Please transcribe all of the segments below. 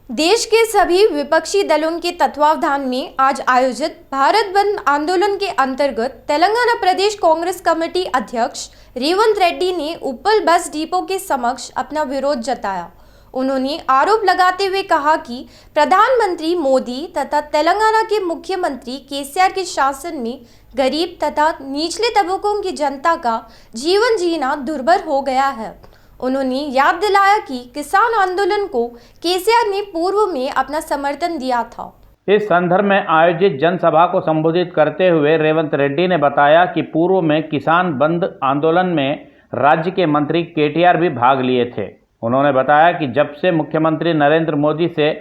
देश के सभी विपक्षी दलों के तत्वावधान में आज आयोजित भारत बंद आंदोलन के अंतर्गत तेलंगाना प्रदेश कांग्रेस कमेटी अध्यक्ष रेवंत रेड्डी ने उप्पल बस डिपो के समक्ष अपना विरोध जताया। उन्होंने आरोप लगाते हुए कहा कि प्रधानमंत्री मोदी तथा तेलंगाना के मुख्यमंत्री केसीआर के शासन में गरीब तथा निचले तबकों की जनता का जीवन जीना दुर्भर हो गया है। उन्होंने याद दिलाया कि किसान आंदोलन को केसीआर ने पूर्व में अपना समर्थन दिया था। इस संदर्भ में आयोजित जनसभा को संबोधित करते हुए रेवंत रेड्डी ने बताया कि पूर्व में किसान बंद आंदोलन में राज्य के मंत्री केटीआर भी भाग लिए थे। उन्होंने बताया कि जब से मुख्यमंत्री नरेंद्र मोदी से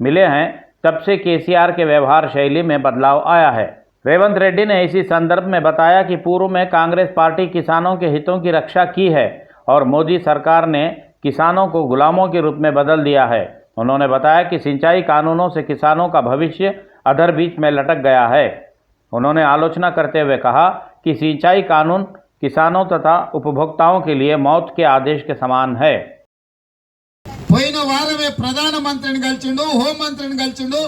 मिले हैं तब से केसीआर के व्यवहार शैली में बदलाव आया है। रेवंत रेड्डी ने इसी संदर्भ में बताया कि पूर्व में कांग्रेस पार्टी किसानों के हितों की रक्षा की है और मोदी सरकार ने किसानों को गुलामों के रूप में बदल दिया है। उन्होंने बताया कि सिंचाई कानूनों से किसानों का भविष्य अधर बीच में लटक गया है। उन्होंने आलोचना करते हुए कहा कि सिंचाई कानून किसानों तथा उपभोक्ताओं के लिए मौत के आदेश के समान है। పోయిన వారమే ప్రధానమంత్రిని కలిసిండు, హోంమంత్రిని కలిసిండు,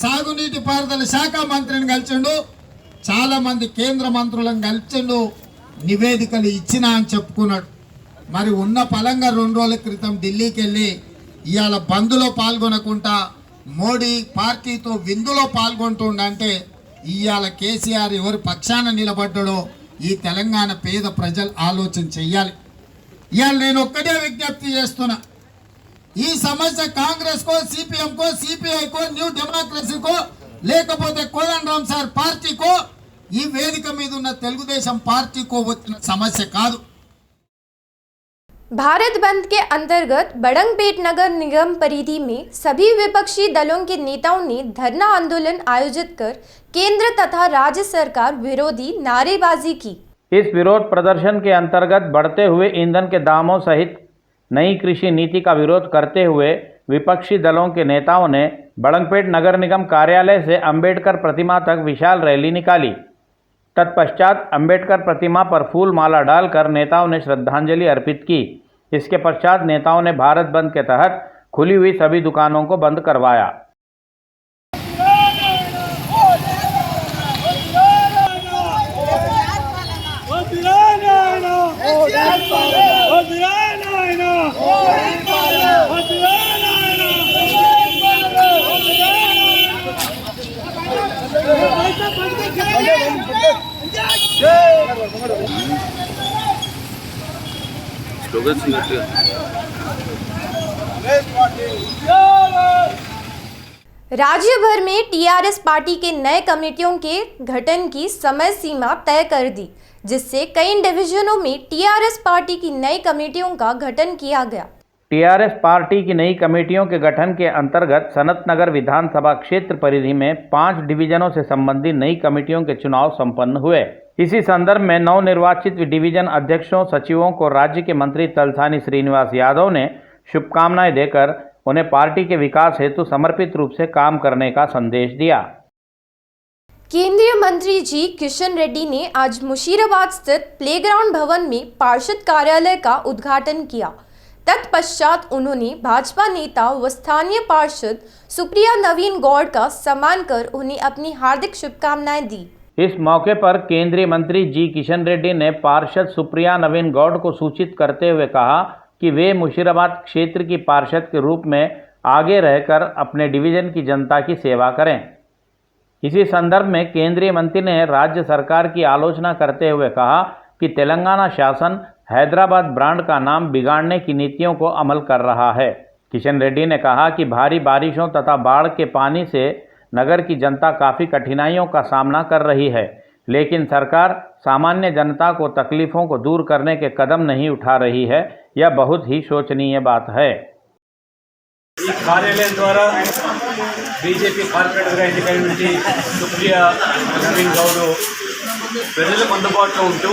సాగునీటి పారుదల శాఖ మంత్రిని కలిసిండు, చాలా మంది కేంద్ర మంత్రులను కలిసిండు, నివేదికలు ఇచ్చినా అని చెప్పుకున్నాడు। మరి ఉన్న పలంగా 2 రోజుల క్రితం ఢిల్లీకి వెళ్ళి ఇయాల బంద్లో పాల్గొనకుండా మోడీ పార్టీతో విందులో పాల్గొంటుండంటే ఇయాల కేసీఆర్ ఎవరి పక్షాన నిలబడ్డాడో ఈ తెలంగాణ పేద ప్రజలు ఆలోచన చేయాలి। ఇయాల నేను ఒక్కటే విజ్ఞప్తి చేస్తున్నా, ఈ సమస్య కాంగ్రెస్ को सीपीएम को सीपीआई को न्यू डेमोक्रेसी को లేకపోతే కోదండరామ్ సార్ పార్టీ को ఈ వేదిక మీద ఉన్న తెలుగుదేశం పార్టీ को వచ్చిన సమస్య కాదు। भारत बंद के अंतर्गत बड़ंगपेट नगर निगम परिधि में सभी विपक्षी दलों के नेताओं ने धरना आंदोलन आयोजित कर केंद्र तथा राज्य सरकार विरोधी नारेबाजी की। इस विरोध प्रदर्शन के अंतर्गत बढ़ते हुए ईंधन के दामों सहित नई कृषि नीति का विरोध करते हुए विपक्षी दलों के नेताओं ने बड़ंगपेट नगर निगम कार्यालय से अंबेडकर प्रतिमा तक विशाल रैली निकाली। तत्पश्चात अंबेडकर प्रतिमा पर फूल माला डालकर नेताओं ने श्रद्धांजलि अर्पित की। इसके पश्चात नेताओं ने भारत बंद के तहत खुली हुई सभी दुकानों को बंद करवाया। राज्य भर में टीआरएस पार्टी के नए कमेटियों के गठन की समय सीमा तय कर दी, जिससे कई डिवीजनों में टीआरएस पार्टी की नई कमेटियों का गठन किया गया। टीआरएस पार्टी की नई कमेटियों के गठन के अंतर्गत सनत नगर विधानसभा क्षेत्र परिधि में 5 डिवीजनों से संबंधित नई कमेटियों के चुनाव संपन्न हुए। इसी संदर्भ में नवनिर्वाचित डिवीजन अध्यक्षों सचिवों को राज्य के मंत्री तलसानी श्रीनिवास यादव ने शुभकामनाएं देकर उन्हें पार्टी के विकास हेतु समर्पित रूप से काम करने का संदेश दिया। केंद्रीय मंत्री जी किशन रेड्डी ने आज मुशीराबाद स्थित प्लेग्राउंड भवन में पार्षद कार्यालय का उद्घाटन किया। तत्पश्चात उन्होंने भाजपा नेता व स्थानीय पार्षद सुप्रिया नवीन गौड़ का सम्मान कर उन्हें अपनी हार्दिक शुभकामनाएं दी। इस मौके पर केंद्रीय मंत्री जी किशन रेड्डी ने पार्षद सुप्रिया नवीन गौड़ को सूचित करते हुए कहा कि वे मुशीराबाद क्षेत्र की पार्षद के रूप में आगे रहकर अपने डिवीजन की जनता की सेवा करें। इसी संदर्भ में केंद्रीय मंत्री ने राज्य सरकार की आलोचना करते हुए कहा कि तेलंगाना शासन हैदराबाद ब्रांड का नाम बिगाड़ने की नीतियों को अमल कर रहा है। किशन रेड्डी ने कहा कि भारी बारिशों तथा बाढ़ के पानी से नगर की जनता काफ़ी कठिनाइयों का सामना कर रही है, लेकिन सरकार सामान्य जनता को तकलीफ़ों को दूर करने के कदम नहीं उठा रही है। यह बहुत ही शोचनीय बात है। कार्यालय द्वारा बीजेपी కార్పొరేటర్గా సుప్రియా నవీన్ గౌడ్ ప్రజలకు అందుబాటులో ఉంటూ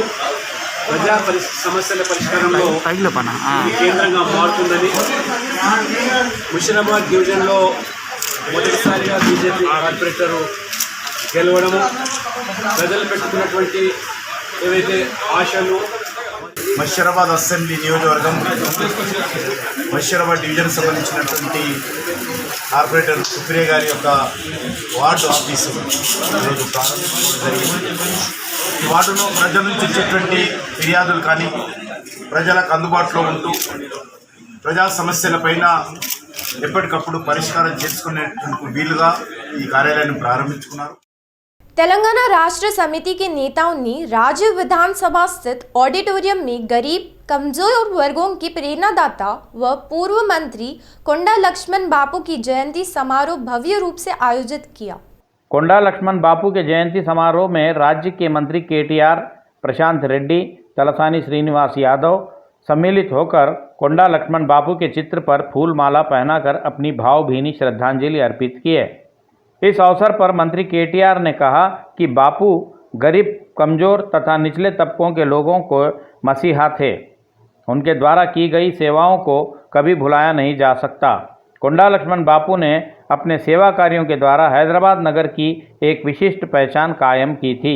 ప్రజా సమస్యల పరిష్కారంలో కేంద్రంగా మారుతుందని ముషిరాబాద్ డివిజన్లో మొదటిసారిగా బీజేపీ కార్పొరేటర్ గెలవడము ప్రజలు పెట్టుకున్నటువంటి ఏవైతే ఆశలు మషీరాబాద్ అసెంబ్లీ నియోజకవర్గం మషీరాబాద్ డివిజన్ సంబంధించినటువంటి కార్పొరేటర్ సుప్రియ గారి యొక్క వార్డు ఆఫీసు ఈరోజు ప్రారంభించడం జరిగింది. ఈ వార్డులో ప్రజల నుంచి వచ్చేటువంటి ఫిర్యాదులు కానీ ప్రజలకు అందుబాటులో ఉంటూ ప్రజా సమస్యలపైన ఎప్పటికప్పుడు పరిష్కారం చేసుకునేందుకు వీలుగా ఈ కార్యాలయాన్ని ప్రారంభించుకున్నారు. तेलंगाना राष्ट्र समिति के नेताओं ने राज्य विधानसभा स्थित ऑडिटोरियम में गरीब कमजोर वर्गों की प्रेरणादाता व पूर्व मंत्री कोंडा लक्ष्मण बापू की जयंती समारोह भव्य रूप से आयोजित किया। कोंडा लक्ष्मण बापू के जयंती समारोह में राज्य के मंत्री केटीआर, प्रशांत रेड्डी, तलसानी श्रीनिवास यादव सम्मिलित होकर कोंडा लक्ष्मण बापू के चित्र पर फूल माला पहनाकर अपनी भावभीनी श्रद्धांजलि अर्पित किए। इस अवसर पर मंत्री केटीआर ने कहा कि बापू गरीब, कमजोर तथा निचले तबकों के लोगों को मसीहा थे। उनके द्वारा की गई सेवाओं को कभी भुलाया नहीं जा सकता। कोंडा लक्ष्मण बापू ने अपने सेवा कार्यों के द्वारा हैदराबाद नगर की एक विशिष्ट पहचान कायम की थी।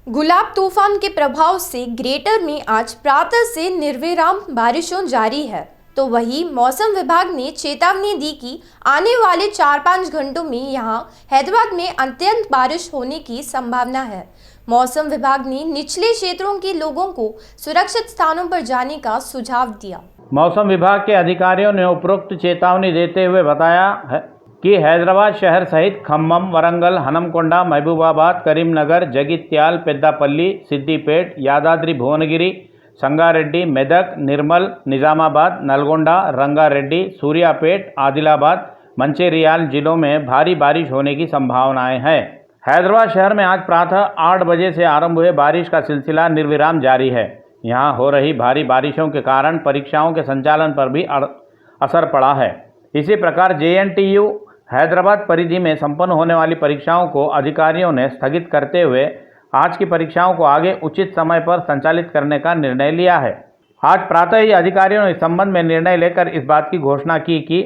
गुलाब तूफान के प्रभाव से ग्रेटर में आज प्रातः से निर्विराम बारिशों जारी है, तो वही मौसम विभाग ने चेतावनी दी कि आने वाले 4-5 घंटों में यहां हैदराबाद में अत्यंत बारिश होने की संभावना है। मौसम विभाग ने निचले क्षेत्रों के लोगों को सुरक्षित स्थानों पर जाने का सुझाव दिया। मौसम विभाग के अधिकारियों ने उपरोक्त चेतावनी देते हुए बताया कि हैदराबाद शहर सहित खम्मम, वरंगल, हनमकोंडा, महबूबाबाद, करीमनगर, जगित्याल, पेद्दापल्ली, सिद्दीपेट, यादाद्री भुवनगिरी, संगारेड्डी, मेदक, निर्मल, निजामाबाद, नलगोंडा, रंगारेड्डी, सूर्यापेट, आदिलाबाद, मंचिर्याल जिलों में भारी बारिश होने की संभावनाएं हैं। हैदराबाद शहर में आज प्रातः 8 बजे से आरंभ हुए बारिश का सिलसिला निर्विराम जारी है। यहां हो रही भारी बारिशों के कारण परीक्षाओं के संचालन पर भी असर पड़ा है। इसी प्रकार JNTU हैदराबाद परिधि में संपन्न होने वाली परीक्षाओं को अधिकारियों ने स्थगित करते हुए आज की परीक्षाओं को आगे उचित समय पर संचालित करने का निर्णय लिया है। आज प्रातः ही अधिकारियों ने इस संबंध में निर्णय लेकर इस बात की घोषणा की कि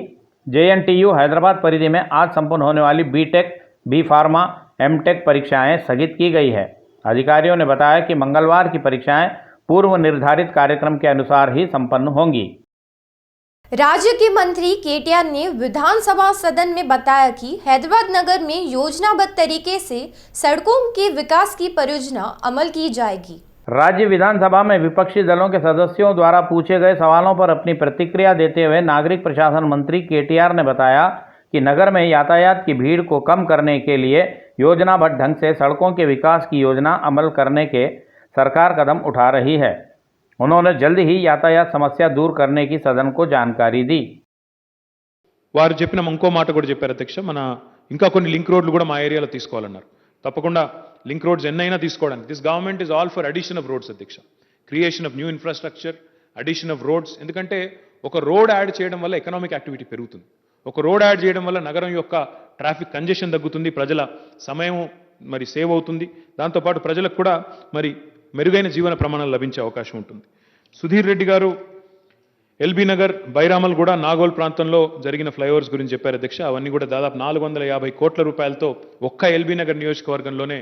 JNTU हैदराबाद परिधि में आज संपन्न होने वाली B.Tech, B.Pharma, M.Tech परीक्षाएं स्थगित की गई है। अधिकारियों ने बताया कि मंगलवार की परीक्षाएं पूर्व निर्धारित कार्यक्रम के अनुसार ही संपन्न होंगी। राज्य के मंत्री केटीआर ने विधानसभा सदन में बताया कि हैदराबाद नगर में योजनाबद्ध तरीके से सड़कों के विकास की परियोजना अमल की जाएगी। राज्य विधानसभा में विपक्षी दलों के सदस्यों द्वारा पूछे गए सवालों पर अपनी प्रतिक्रिया देते हुए नागरिक प्रशासन मंत्री केटीआर ने बताया कि नगर में यातायात की भीड़ को कम करने के लिए योजनाबद्ध ढंग से सड़कों के विकास की योजना अमल करने के सरकार कदम उठा रही है। उन्होंने जल्द ही यातायात समस्या दूर करने की सदन को जानकारी दी। వారు చెప్పిన ఇంకో మాట కూడా చెప్పారు అధ్యక్ష, మన ఇంకా కొన్ని లింక్ రోడ్లు కూడా మా ఏరియాలో తీసుకోవాలన్నారు. తప్పకుండా లింక్ రోడ్స్ ఎన్నైనా తీసుకోవడానికి this government is all for addition of roads అధ్యక్ష, creation of new infrastructure, addition of roads. ఎందుకంటే ఒక రోడ్ యాడ్ చేయడం వల్ల ఎకనామిక్ యాక్టివిటీ పెరుగుతుంది, ఒక రోడ్ యాడ్ చేయడం వల్ల నగరం యొక్క ట్రాఫిక్ కంజెషన్ తగ్గుతుంది, ప్రజల సమయం మరి సేవ్ అవుతుంది, దాంతోపాటు ప్రజలకు కూడా మరి మెరుగైన జీవన ప్రమాణాలు లభించే అవకాశం ఉంటుంది. సుధీర్ రెడ్డి గారు ఎల్బీ నగర్, బైరామల్గూడ, నాగోల్ ప్రాంతంలో జరిగిన ఫ్లైఓవర్స్ గురించి చెప్పారు అధ్యక్ష. అవన్నీ కూడా దాదాపు 450 కోట్ల రూపాయలతో ఒక్క ఎల్బీ నగర్ నియోజకవర్గంలోనే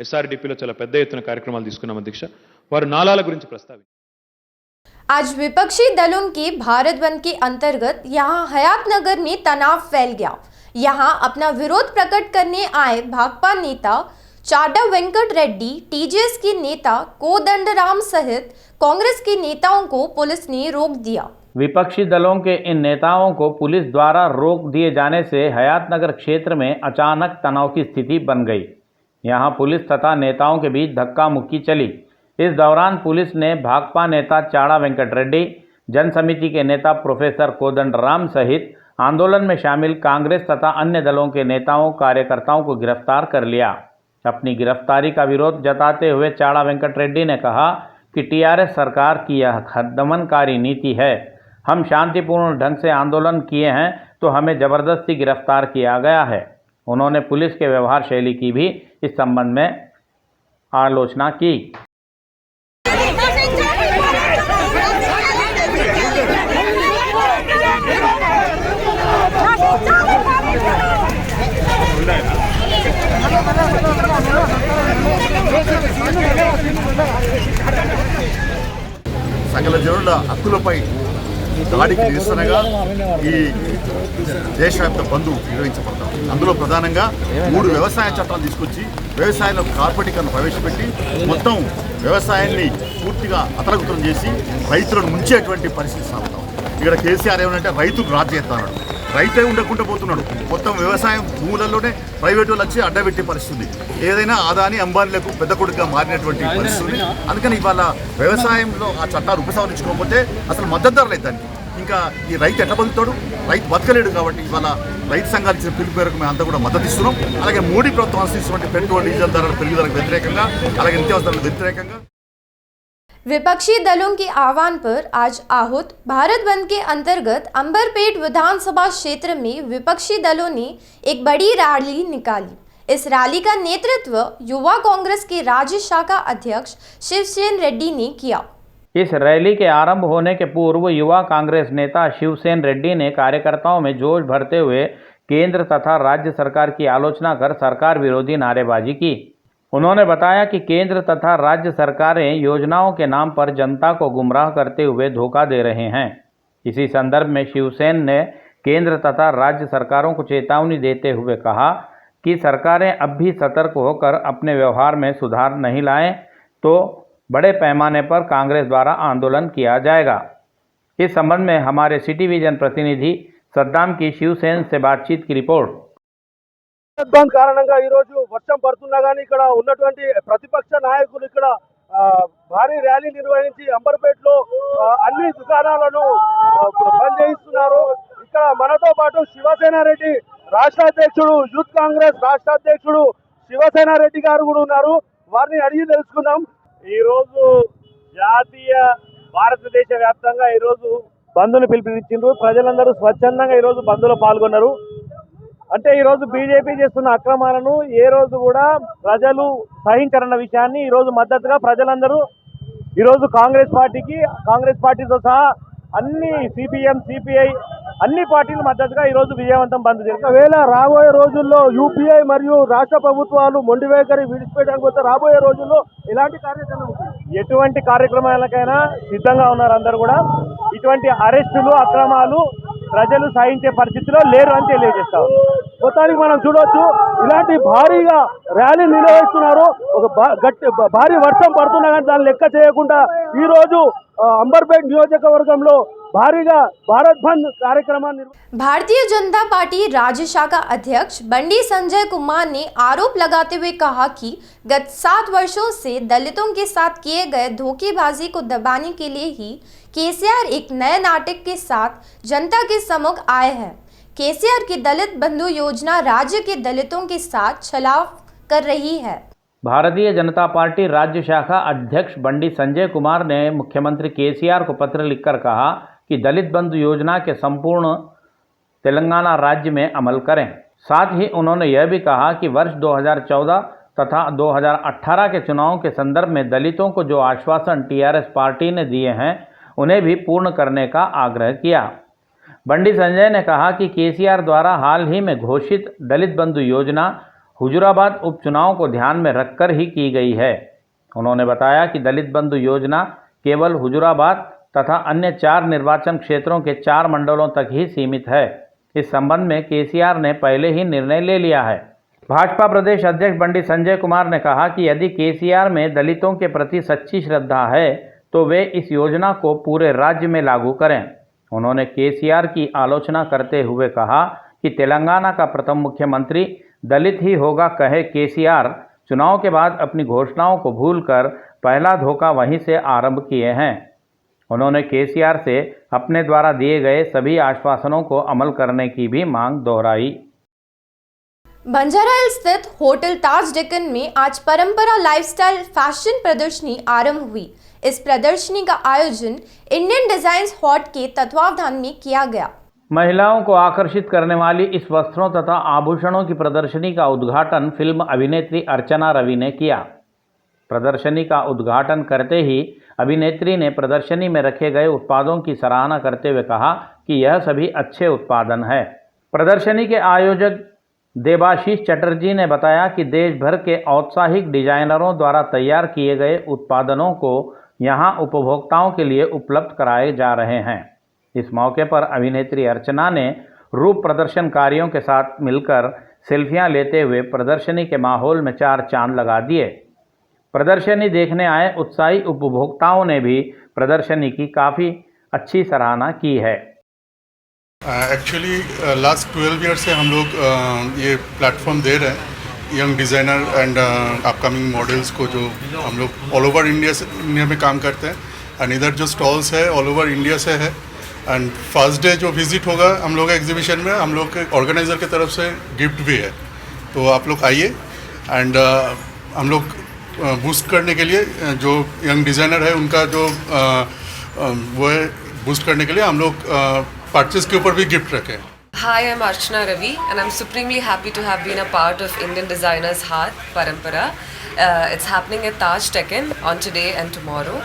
SRDPలో చాలా పెద్ద ఎత్తున కార్యక్రమాలు తీసుకున్నాం అధ్యక్ష. వారు నాలాల గురించి ప్రస్తావించారు. आज विपक्षी दलों के भारत बंद के अंतर्गत यहां हयात नगर में तनाव फैल गया। यहां अपना विरोध प्रकट करने आए भाकपा नेता चाडा वेंकट रेड्डी, TJS के नेता कोदंडराम सहित कांग्रेस के नेताओं को पुलिस ने रोक दिया। विपक्षी दलों के इन नेताओं को पुलिस द्वारा रोक दिए जाने से हयात नगर क्षेत्र में अचानक तनाव की स्थिति बन गई। यहां पुलिस तथा नेताओं के बीच धक्का मुक्की चली। इस दौरान पुलिस ने भाकपा नेता चाड़ा वेंकट रेड्डी, जन समिति के नेता प्रोफेसर कोदंडराम सहित आंदोलन में शामिल कांग्रेस तथा अन्य दलों के नेताओं कार्यकर्ताओं को गिरफ्तार कर लिया। अपनी गिरफ्तारी का विरोध जताते हुए चाड़ा वेंकट रेड्डी ने कहा कि TRS सरकार की यह दमनकारी नीति है। हम शांतिपूर्ण ढंग से आंदोलन किए हैं तो हमें जबरदस्ती गिरफ्तार किया गया है। उन्होंने पुलिस के व्यवहार शैली की भी इस संबंध में आलोचना की। సకల జనుల హక్కులపై దాడికి నిరసనగా ఈ దేశవ్యాప్త బంద్ నిర్వహించబడతాం. అందులో ప్రధానంగా 3 వ్యవసాయ చట్టాలు తీసుకొచ్చి వ్యవసాయంలో కార్పొరేటీకరణ ప్రవేశపెట్టి మొత్తం వ్యవసాయాన్ని పూర్తిగా అతలకుతలం చేసి రైతులను ముంచేటువంటి పరిస్థితి సాగుతాం. ఇక్కడ కేసీఆర్ ఏమంటే రైతులు రాజు చేస్తున్నాడు, రైతే ఉండకుండా పోతున్నాడు. మొత్తం వ్యవసాయం భూములలోనే ప్రైవేట్ వాళ్ళు వచ్చి అడ్డబెట్టే పరిస్థితి, ఏదైనా ఆదాని అంబానీలకు పెద్ద కొడుకుగా మారినటువంటి పరిస్థితి. అందుకని ఇవాళ వ్యవసాయంలో ఆ చట్టాలు ఉపసంహరించుకోకపోతే అసలు మద్దతు ధరలు దానికి ఇంకా ఈ రైతు ఎట్లా బతుకుతాడు? రైతు బతకలేడు. కాబట్టి ఇవాళ రైతు సంఘాలు ఇచ్చిన పిలుపు మేరకు మేము అంతా కూడా మద్దతు ఇస్తున్నాం. అలాగే మోడీ ప్రభుత్వం అనుసరిస్తున్నటువంటి పెట్రోల్ డీజిల్ ధరల పెరుగుదలకు వ్యతిరేకంగా, అలాగే నిత్యావసర ధరలకు వ్యతిరేకంగా विपक्षी दलों के आह्वान पर आज आहूत भारत बंद के अंतर्गत अंबरपेट विधानसभा क्षेत्र में विपक्षी दलों ने एक बड़ी रैली निकाली। इस रैली का नेतृत्व युवा कांग्रेस के राज्य शाखा अध्यक्ष शिवसेन रेड्डी ने किया। इस रैली के आरंभ होने के पूर्व युवा कांग्रेस नेता शिवसेन रेड्डी ने कार्यकर्ताओं में जोश भरते हुए केंद्र तथा राज्य सरकार की आलोचना कर सरकार विरोधी नारेबाजी की। उन्होंने बताया कि केंद्र तथा राज्य सरकारें योजनाओं के नाम पर जनता को गुमराह करते हुए धोखा दे रहे हैं। इसी संदर्भ में शिवसेना ने केंद्र तथा राज्य सरकारों को चेतावनी देते हुए कहा कि सरकारें अब भी सतर्क होकर अपने व्यवहार में सुधार नहीं लाएं तो बड़े पैमाने पर कांग्रेस द्वारा आंदोलन किया जाएगा। इस संबंध में हमारे सिटी विजन प्रतिनिधि सद्दाम की शिवसेना से बातचीत की रिपोर्ट। బంద్ కారణంగా ఈ రోజు వర్షం పడుతున్నా కానీ ఇక్కడ ఉన్నటువంటి ప్రతిపక్ష నాయకులు ఇక్కడ భారీ ర్యాలీ నిర్వహించి అంబర్పేటలో అన్ని దుకాణాలను బంద్ చేయిస్తున్నారు. ఇక్కడ మనతో పాటు శివసేన రెడ్డి రాష్ట్ర అధ్యక్షుడు, యూత్ కాంగ్రెస్ రాష్ట్ర అధ్యక్షుడు శివసేన రెడ్డి గారు కూడా ఉన్నారు. వారిని అడిగి తెలుసుకుందాం. ఈ రోజు జాతీయ భారతదేశ వ్యాప్తంగా ఈ రోజు బంద్ను పిలుపునిచ్చిండ్రు. ప్రజలందరూ స్వచ్ఛందంగా ఈ రోజు బంద్లో పాల్గొన్నారు. అంటే ఈ రోజు బీజేపీ చేస్తున్న అక్రమాలను ఏ రోజు కూడా ప్రజలు సహించరన్న విషయాన్ని ఈ రోజు మద్దతుగా ప్రజలందరూ ఈ రోజు కాంగ్రెస్ పార్టీతో సహా అన్ని సిపిఎం, సిపిఐ అన్ని పార్టీలు మద్దతుగా ఈ రోజు విజయవంతం బంద్ చేస్తారు. ఒకవేళ రాబోయే రోజుల్లో యూపీఐ మరియు రాష్ట్ర ప్రభుత్వాలు మొండి వైఖరి విడిచిపెట్టడానికి వస్తే రాబోయే రోజుల్లో ఎలాంటి కార్యాచరణ ఉంటుంది? ఎటువంటి కార్యక్రమాలకైనా సిద్ధంగా ఉన్నారు అందరూ కూడా. ఇటువంటి అరెస్టులు, అక్రమాలు ప్రజలు సహించే పరిస్థితిలో లేరు అని తెలియజేస్తా ఉన్నారు. మొత్తానికి మనం చూడవచ్చు, ఇలాంటి భారీగా ర్యాలీ నిర్వహిస్తున్నారు. ఒక భారీ వర్షం పడుతున్నా కానీ దాన్ని లెక్క చేయకుండా ఈ రోజు अंबरपेट नियोजकवर्गंలో భారీగా భారత్ బంద్ కార్యక్రమాన్ని भारतीय जनता पार्टी राज्य शाखा अध्यक्ष बंडी संजय कुमार ने आरोप लगाते हुए कहा कि गत 7 वर्षों से दलितों के साथ किए गए धोखेबाजी को दबाने के लिए ही केसीआर एक नए नाटक के साथ जनता के सम्मुख आए हैं। केसीआर की दलित बंधु योजना राज्य के दलितों के साथ छलाव कर रही है। भारतीय जनता पार्टी राज्य शाखा अध्यक्ष बंडी संजय कुमार ने मुख्यमंत्री केसीआर को पत्र लिखकर कहा कि दलित बंधु योजना के संपूर्ण तेलंगाना राज्य में अमल करें। साथ ही उन्होंने यह भी कहा कि वर्ष 2014 तथा 2018 के चुनावों के संदर्भ में दलितों को जो आश्वासन टीआरएस पार्टी ने दिए हैं उन्हें भी पूर्ण करने का आग्रह किया। बंडी संजय ने कहा कि केसीआर द्वारा हाल ही में घोषित दलित बंधु योजना हुजूराबाद उपचुनाव को ध्यान में रखकर ही की गई है। उन्होंने बताया कि दलित बंधु योजना केवल हुजूराबाद तथा अन्य 4 निर्वाचन क्षेत्रों के 4 मंडलों तक ही सीमित है। इस संबंध में केसीआर ने पहले ही निर्णय ले लिया है। भाजपा प्रदेश अध्यक्ष बंडी संजय कुमार ने कहा कि यदि केसीआर में दलितों के प्रति सच्ची श्रद्धा है तो वे इस योजना को पूरे राज्य में लागू करें। उन्होंने केसीआर की आलोचना करते हुए कहा कि तेलंगाना का प्रथम मुख्यमंत्री दलित ही होगा कहे केसीआर चुनाव के बाद अपनी घोषणाओं को भूलकर पहला धोखा वहीं से आरंभ किए हैं। उन्होंने केसीआर से अपने द्वारा दिए गए सभी आश्वासनों को अमल करने की भी मांग दोहराई। बंजारा हिल्स स्थित होटल ताज डेक्कन में आज परंपरा लाइफस्टाइल फैशन प्रदर्शनी आरंभ हुई। इस प्रदर्शनी का आयोजन इंडियन डिजाइन्स हॉट के तत्वावधान में किया गया। महिलाओं को आकर्षित करने वाली इस वस्त्रों तथा आभूषणों की प्रदर्शनी का उद्घाटन फिल्म अभिनेत्री अर्चना रवि ने किया। प्रदर्शनी का उद्घाटन करते ही अभिनेत्री ने प्रदर्शनी में रखे गए उत्पादों की सराहना करते हुए कहा कि यह सभी अच्छे उत्पादन है। प्रदर्शनी के आयोजक देबाशीष चटर्जी ने बताया कि देश भर के औत्साहिक डिजाइनरों द्वारा तैयार किए गए उत्पादनों को यहां उपभोक्ताओं के लिए उपलब्ध कराए जा रहे हैं। इस मौके पर अभिनेत्री अर्चना ने रूप प्रदर्शनकारियों के साथ मिलकर सेल्फियां लेते हुए प्रदर्शनी के माहौल में चार चांद लगा दिए। प्रदर्शनी देखने आए उत्साही उपभोक्ताओं ने भी प्रदर्शनी की काफ़ी अच्छी सराहना की है। एक्चुअली लास्ट 12 ईयर से हम लोग ये प्लेटफॉर्म दे रहे हैं young designer and upcoming models को, जो हम लोग ऑल ओवर इंडिया में काम करते हैं। एंड इधर जो स्टॉल्स है ऑल ओवर इंडिया से है। एंड फर्स्ट डे जो विज़िट होगा हम लोग एग्जीबिशन में, हम लोग के ऑर्गेनाइज़र की तरफ से गिफ्ट भी है, तो आप लोग आइए। एंड हम लोग बूस्ट करने के लिए जो यंग डिज़ाइनर है उनका जो वो है, बूस्ट करने के लिए हम लोग परचेज के ऊपर भी गिफ्ट रखें। Hi, I'm Archana Ravi and I'm supremely happy to have been a part of Indian Designers Haath Parampara. It's happening at Taj Tekken on today and tomorrow.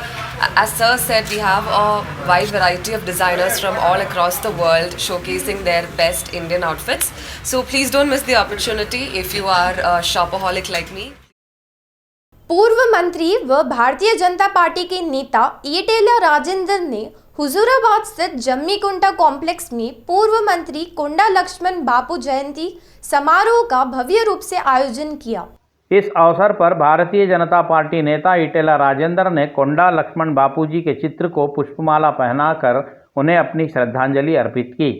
As Sir said, we have a wide variety of designers from all across the world showcasing their best Indian outfits. So please don't miss the opportunity if you are a shopaholic like me. पूर्व मंत्री व Bharatiya Janata party के नेता ईटेला राजेंद्र ने हुजूराबाद स्थित Jammikunta complex में पूर्व मंत्री कोंडा लक्ष्मण बापू जयंती समारोह का भव्य रूप से आयोजन किया। इस अवसर पर भारतीय जनता पार्टी नेता ईटेला राजेंद्र ने कोंडा लक्ष्मण बापू जी के चित्र को पुष्पमाला पहनाकर उन्हें अपनी श्रद्धांजलि अर्पित की।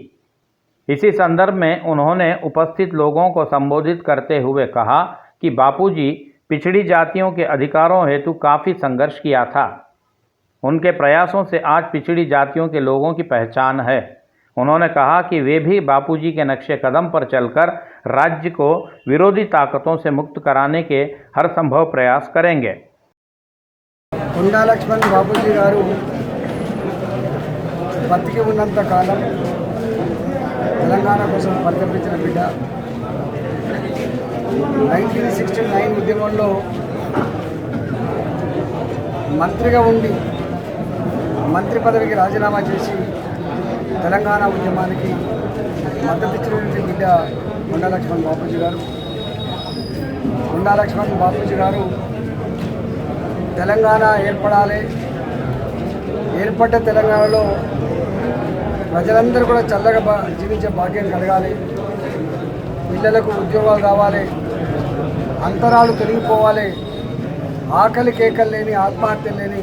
इसी संदर्भ में उन्होंने उपस्थित लोगों को संबोधित करते हुए कहा कि बापू जी पिछड़ी जातियों के अधिकारों हेतु काफ़ी संघर्ष किया था। उनके प्रयासों से आज पिछड़ी जातियों के लोगों की पहचान है। उन्होंने कहा कि वे भी बापूजी के नक्शे कदम पर चलकर राज्य को विरोधी ताकतों से मुक्त कराने के हर संभव प्रयास करेंगे। कोंडा लक्ष्मण बापूजी गारू बतिकी ఉన్నంత కాలం తెలంగాణ కోసం పరితపించిన బిడ్డ। 1969 ఉద్యమంలో మంత్రిగా ఉండి మంత్రి పదవికి రాజీనామా చేసి తెలంగాణ ఉద్యమానికి మద్దతు ఇచ్చినటువంటి బిడ్డ కొండా లక్ష్మణ్ బాపూజీ గారు। కొండా లక్ష్మణ్ బాపూజీ గారు తెలంగాణ ఏర్పడాలి, ఏర్పడ్డ తెలంగాణలో ప్రజలందరూ కూడా చల్లగా జీవించే భాగ్యం కలగాలి, పిల్లలకు ఉద్యోగాలు రావాలి, అంతరాలు తొలగిపోవాలి, ఆకలి కేకలు లేని, ఆత్మహత్యలు లేని